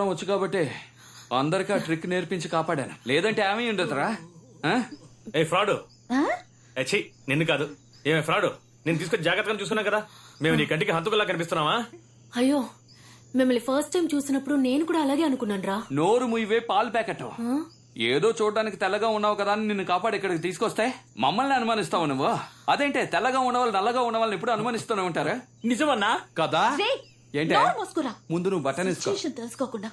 వచ్చు కాబట్టి అందరికి ఆ ట్రిక్ నేర్పించి కాపాడాను. లేదంటే ఏమీ ఉండదురా. ఏ ఫ్రాడు ఛీ నిన్ను కాదు. ఏమే ఫ్రాడు, నేను తీసుకొని జాగ్రత్తగా చూసుకున్నా కదా. మేము నీ కంటికి హంతకుల్లా కనిపిస్తున్నావా? అయ్యో, మిమ్మల్ని ఫస్ట్ టైం చూసినప్పుడు నేను కూడా అలాగే అనుకున్నాను రా. నోరు ముయ్యవే పాలు ప్యాకెట్. ఏదో చూడడానికి తెల్లగా ఉన్నావు కదా అని నిన్ను కాపాడి ఇక్కడికి తీసుకొస్తే మమ్మల్ని అనుమానిస్తావు నువ్వు. అదేంటే తెల్లగా ఉన్నవాళ్ళు నల్లగా ఉన్న వాళ్ళని ఎప్పుడు అనుమానిస్తూనే ఉంటారా? నిజమన్నా కదా. ఏంటే ముందు నువ్వు బటన్ ఇసుకో. తెలుసుకోకుండా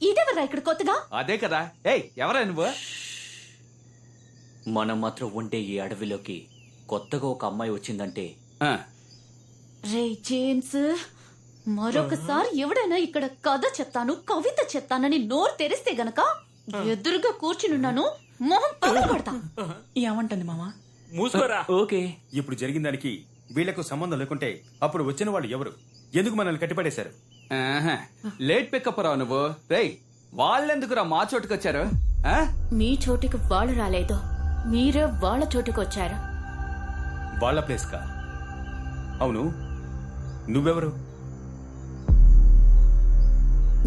ఇదేవరా ఇక్కడ కొత్తగా? అదే కదా. ఏయ్ ఎవరా నువ్వు? మనం మాత్రం ఉండే ఈ అడవిలోకి కొత్తగా ఒక అమ్మాయి వచ్చిందంటే రే జేమ్స్, మరొకసారి ఎవడైనా ఇక్కడ కథ చెప్తాను కవిత చెప్తానని నోరు తెరిస్తే గనక ఎదురుగా కూర్చునున్నాను, మొహం పగలగొడతా. ఏమంటుంది మామా? మూసుకోరా. ఓకే. ఇప్పుడు జరిగిన దానికి వీళ్లకు సంబంధం లేకుంటే అప్పుడు వచ్చిన వాళ్ళు ఎవరు? ఎందుకు మనల్ని కట్టిపడేశారు? లేట్ పికప్ రావు నువ్వు. రేయ్ వాళ్ళెందుకురా మా చోటుకు వచ్చారు? మీ చోటికి వాళ్ళు రాలేదు, మీరే వాళ్ళ చోటుకు వచ్చారు. వాళ్ళ ప్లేస్ కా? అవును, నువ్వెవరు?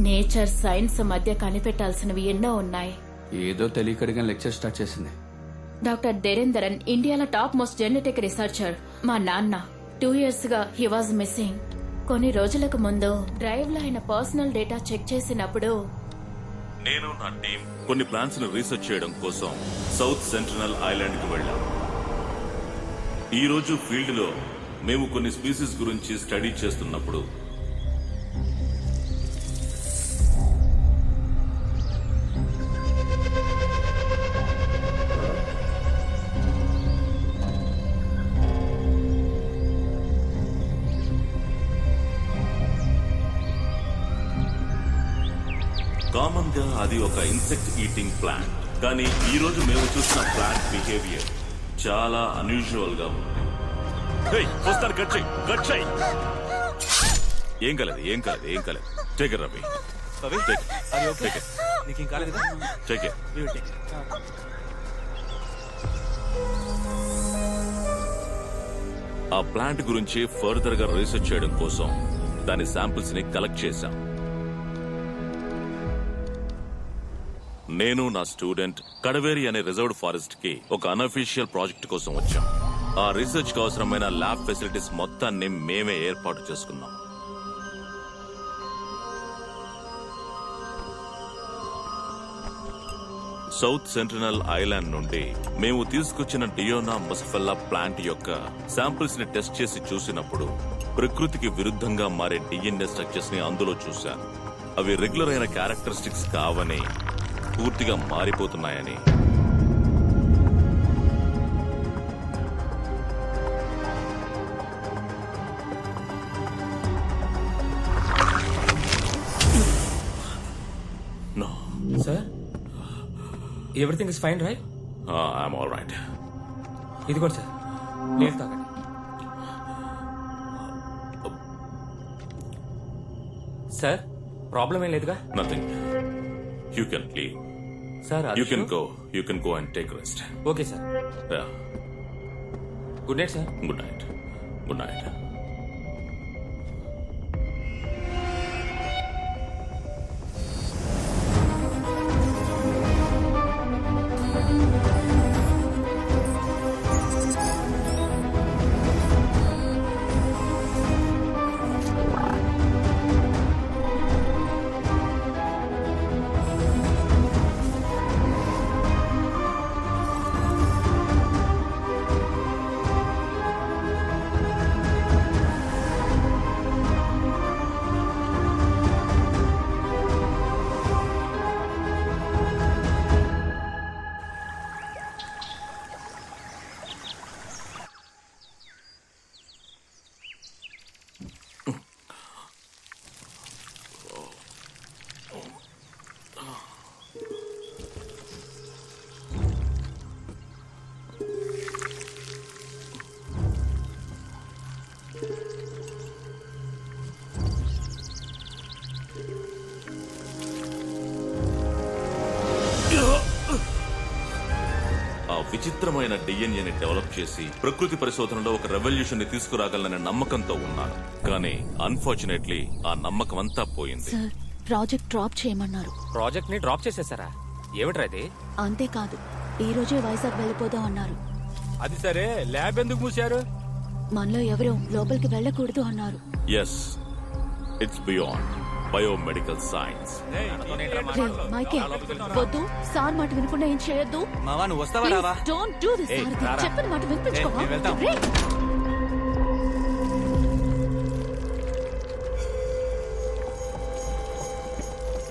నేచర్ సైన్స్ మధ్య కనిపెట్టాల్సినవి ఎన్నో ఉన్నాయి. ఏదో తెలియకడిగా లెక్చర్ స్టార్ట్ చేసింది. డాక్టర్ దేరేందరన్ ఇండియాలో టాప్ మోస్ట్ జెనెటిక్ రీసెర్చర్. మా నాన్న 2 years గా హీ వాజ్ మిస్సింగ్. కొన్ని రోజులకు ముందు డ్రైవ్ లో ఆయన పర్సనల్ డేటా చెక్ చేసినప్పుడు నేను నా టీం కొన్ని ప్లాన్స్ ను రీసెర్చ్ చేయడం కోసం సౌత్ సెంట్రల్ ఐలాండ్ కి వెళ్ళాం. ఈ రోజు ఫీల్డ్ లో మేము కొన్ని స్పీసీస్ గురించి స్టడీ చేస్తున్నప్పుడు కామన్ గా అది ఒక ఇన్సెక్ట్ ఈటింగ్ ప్లాంట్. కానీ ఈ రోజు మేము చూసిన ప్లాంట్ బిహేవియర్ చాలా అన్యూజువల్ గా ఉంది. ఏం కాలేదు, ఏం కాలేదు, ఏం కాలేదు. Take it Ravi. Take it. ఆ ప్లాంట్ గురించి ఫర్దర్ గా రీసెర్చ్ చేయడం కోసం దాని శాంపిల్స్ ని కలెక్ట్ చేశాం. నేను నా స్టూడెంట్ కడవేరి అనే రిజర్వ్డ్ ఫారెస్ట్ కి ఒక అన్అఫీషియల్ ప్రాజెక్ట్ కోసం వచ్చాం. ఆ రీసెర్చ్ కు అవసరమైన ల్యాబ్ ఫెసిలిటీస్ మొత్తాన్ని మేమే ఏర్పాటు చేసుకున్నాం. సౌత్ సెంట్రల్ ఐలాండ్ నుండి మేము తీసుకొచ్చిన డియోనా ముసఫెల్లా ప్లాంట్ యొక్క శాంపిల్స్ ని టెస్ట్ చేసి చూసినప్పుడు ప్రకృతికి విరుద్ధంగా మారే డిఎన్ఏ స్ట్రక్చర్స్ ని అందులో చూశాను. అవి రెగ్యులర్ అయిన క్యారెక్టరిస్టిక్స్ కావని, పూర్తిగా మారిపోతున్నాయని. No. Sir, everything is fine, right? I'm all right. ఇదిగోండి సార్, నీళ్ళు తాగండి. సార్, ప్రాబ్లం ఏం లేదుగా? Nothing. You can leave. Sir, You can go. You can go and take rest. Okay sir. Yeah. Good night sir. Good night. Good night. విచిత్రమైన డిఎన్ఏని develop చేసి ప్రకృతి పరిశోధనలో ఒక రెవల్యూషన్ ని తీసుకురాగలననే నమ్మకంతో ఉన్నాను. కానీ అన్ఫార్చునేట్లీ ఆ నమ్మకం అంతా పోయింది. సార్, ప్రాజెక్ట్ డ్రాప్ చేయమన్నారు. ప్రాజెక్ట్ ని డ్రాప్ చేసేసారా? ఏమిట్రా ఇది? అంతేకాదు, ఈ రోజే వైజాగ్ వెళ్ళిపోదాం అన్నారు. అది సరే, ల్యాబ్ ఎందుకు మూసారు? మనలో ఎవరో లోపలికి వెళ్ళకూడదు అన్నారు. Yes, it's beyond biomedical science. రే, మైకే, వద్దు. సార్ మాట వినకుండా ఏం చేయొద్దు. మావా, నువ్వు వస్తావా రావా? Don't do this. చెప్పిన మాట వినిపించుకోవా? మేము వెళ్తాం. రే,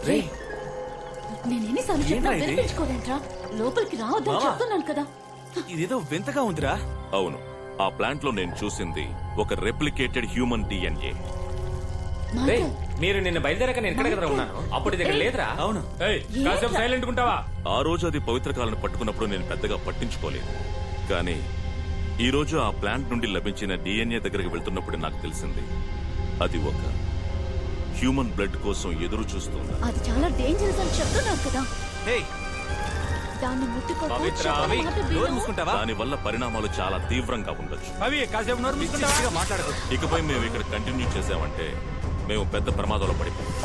రే, నేను ఎన్నిసార్లు చెప్పినా వినిపించుకోలేంట్రా? లోపలికి రావద్దని చెప్తున్నాను కదా. ఇదేదో వింతగా ఉందిరా. అవును, ఆ ప్లాంట్ లో నేను చూసింది ఒక రెప్లికేటెడ్ హ్యూమన్ డిఎన్ఏ. మైకేల్, మీరు నిన్న బయలుదేరాక నేను ఎక్కడ కదా ఉన్నాను, అప్పుడు ఇది ఇక్కడ లేదురా. అవును. కాసేపు సైలెంట్ ఉంటావా? ఆ రోజు అది పవిత్ర కాలను పట్టుకున్నప్పుడు నేను పెద్దగా పట్టించుకోలేదు. కానీ ఈ రోజు ఆ ప్లాంట్ నుండి లభించిన డిఎన్ఏ దగ్గరికి వెళ్తున్నప్పుడు నాకు తెలిసింది అది ఒక హ్యూమన్ బ్లడ్ కోసం ఎదురు చూస్తుంది. అది చాలా డేంజరస్ అని చెప్తున్నారు కదా. ఏయ్, దాన్ని ముట్టుకోకు. పవిత్ర, చెప్పిన అవి మాట నోరు విను. మూసుకుంటావా? దాని వల్ల పరిణామాలు చాలా తీవ్రంగా ఉండొచ్చు. అవి కాసేపు నోరు మూసుకుంటావా? మాట్లాడదు. ఇకపై మేము ఇక్కడ కంటిన్యూ చేసామంటే మేము పెద్ద ప్రమాదంలో పడిపోతాం.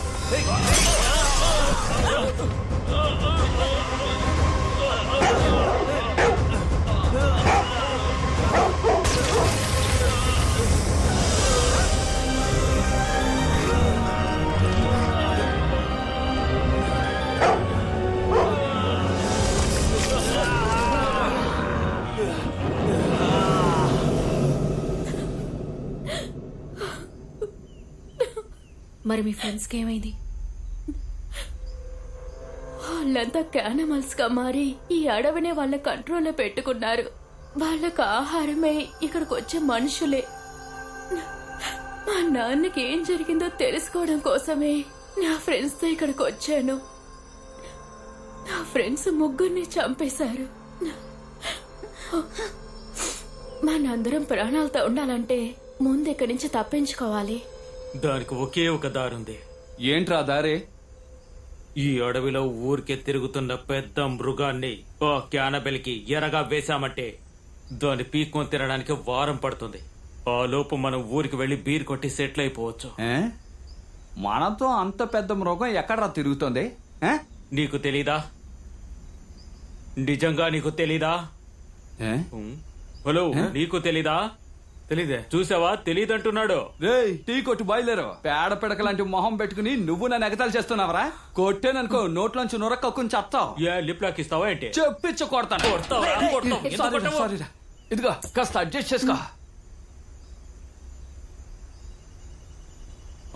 మరి మీ ఫ్రెండ్స్కి ఏమైంది? వాళ్ళంతా క్యానిమల్స్ గా మారి ఈ అడవినే వాళ్ళ కంట్రోల్లో పెట్టుకున్నారు. వాళ్ళకు ఆహారమే ఇక్కడికి వచ్చే మనుషులే. మా నాన్నకి ఏం జరిగిందో తెలుసుకోవడం కోసమే నా ఫ్రెండ్స్ తో ఇక్కడికి వచ్చాను. నా ఫ్రెండ్స్ ముగ్గురిని చంపేశారు. మనందరం ప్రాణాలతో ఉండాలంటే ముందు ఇక్కడి నుంచి తప్పించుకోవాలి. దానికి ఒకే ఒక దారుంది. ఏంట్రా దారే? ఈ అడవిలో ఊరికే తిరుగుతున్న పెద్ద మృగాన్ని ఓ క్యానబెల్కి ఎరగా వేశామంటే దాన్ని పీక్కొని తినడానికి వారం పడుతుంది. ఆ లోపు మనం ఊరికి వెళ్లి బీర్ కొట్టి సెటిల్ అయిపోవచ్చు. మనతో అంత పెద్ద మృగం ఎక్కడరా తిరుగుతోంది? నీకు తెలీదా? నిజంగా నీకు తెలీదా? హలో, నీకు తెలీదా? తెలీదే. చూసావా, తెలీదంటున్నాడు. రేయ్, టీ కొట్టు బయలుదేరు. పేడ పిడక లాంటి మొహం పెట్టుకుని నువ్వు నన్ను ఎగతాలు చేస్తున్నావరా? కొట్టేననుకో నోట్లోంచి నొరక్కని చెప్తావు. ఏ లిప్ లాక్ ఇస్తావా ఏంటి? చెప్పించు కొడతాను. సారీరా. ఇదిగో కాస్త అడ్జస్ట్ చేసుకో.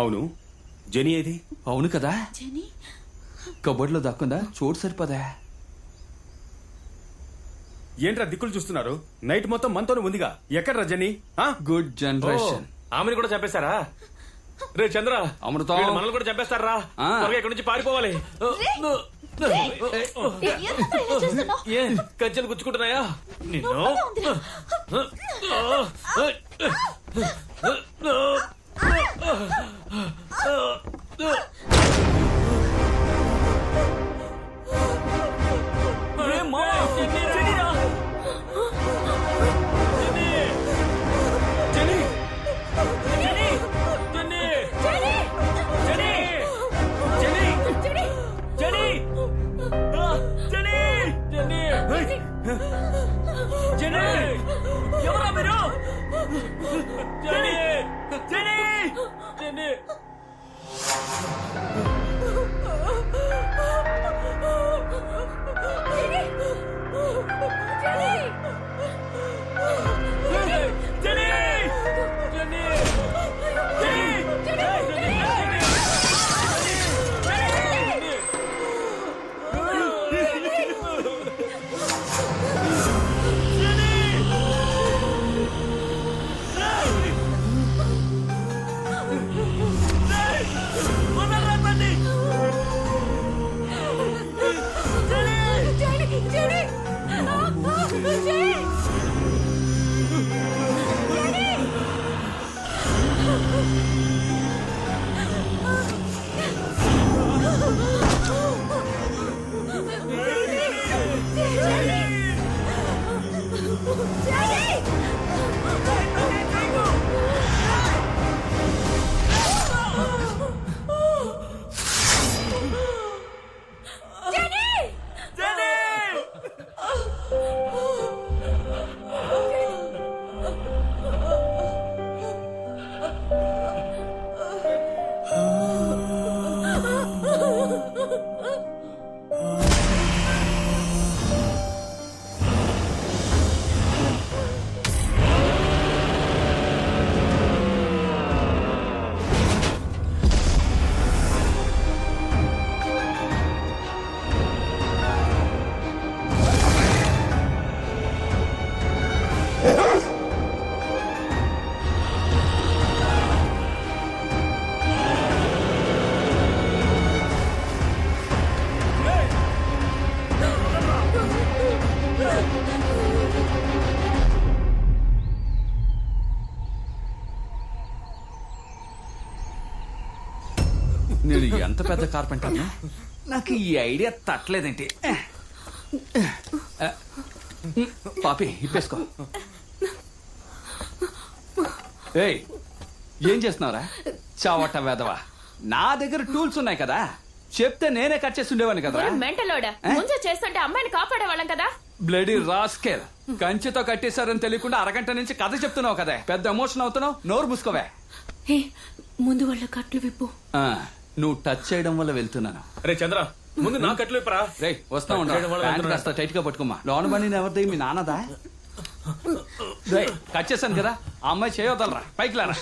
అవును, జెనీ ఏది? అవును కదా, జెనీ, కబోర్డ్ లో దక్కుందా? చోటు సరిపోదా? ఏంట్రా దిక్కులు చూస్తున్నారు? నైట్ మొత్తం మనతోనే ఉందిగా. ఎక్కడ్రా జెనీ? Good generation. ఆమెను కూడా చంపేశారా? రే చంద్ర, అమృతం, వీళ్ళు మనల్ని కూడా చంపేస్తారా? త్వరగా ఇక్కడి నుంచి పారిపోవాలి. ఎందుకు ఇలా చేస్తున్నావ్? ఏ కంచెలు గుచ్చుకుంటున్నాయా నిన్ను? నేను ఎంత పెద్ద కార్పెంటర్ను నాకు ఈ ఐడియా తట్టలేదేంటి. పాపి ఇప్పేసుకో. ఏయ్ ఏం చేస్తున్నావురా చావట వేదవా? నా దగ్గర టూల్స్ ఉన్నాయి కదా, చెప్తే నేనే కట్ చేసి ఉండేవాడిని కదరా. మెంటలోడా ముందు చేస్తుంటే అమ్మాయిని కాపాడేవాళ్ళం కదా. బ్లడీ రాస్కెల్, కంచెతో కట్టేశారని తెలియకుండా అరగంట నుంచి కథ చెప్తున్నావు కదా, పెద్ద ఎమోషన్ అవుతున్నావు. నోరు మూసుకోవే. ముందు వాళ్ళ కట్లు విప్పు. నువ్వు టచ్ చేయడం వల్ల వెళ్తున్నాను. రే చంద్ర, ముందు నా కట్లు ఇప్పరా. రే వస్తా ఉండు, కాస్త టైట్ గా పట్టుకోమా. లోన బండి ఎవరిది? మీ నాన్నదా? కట్ చేశాను కదా, ఆ అమ్మాయి చేయొద్దలరా, పైకి లేరా.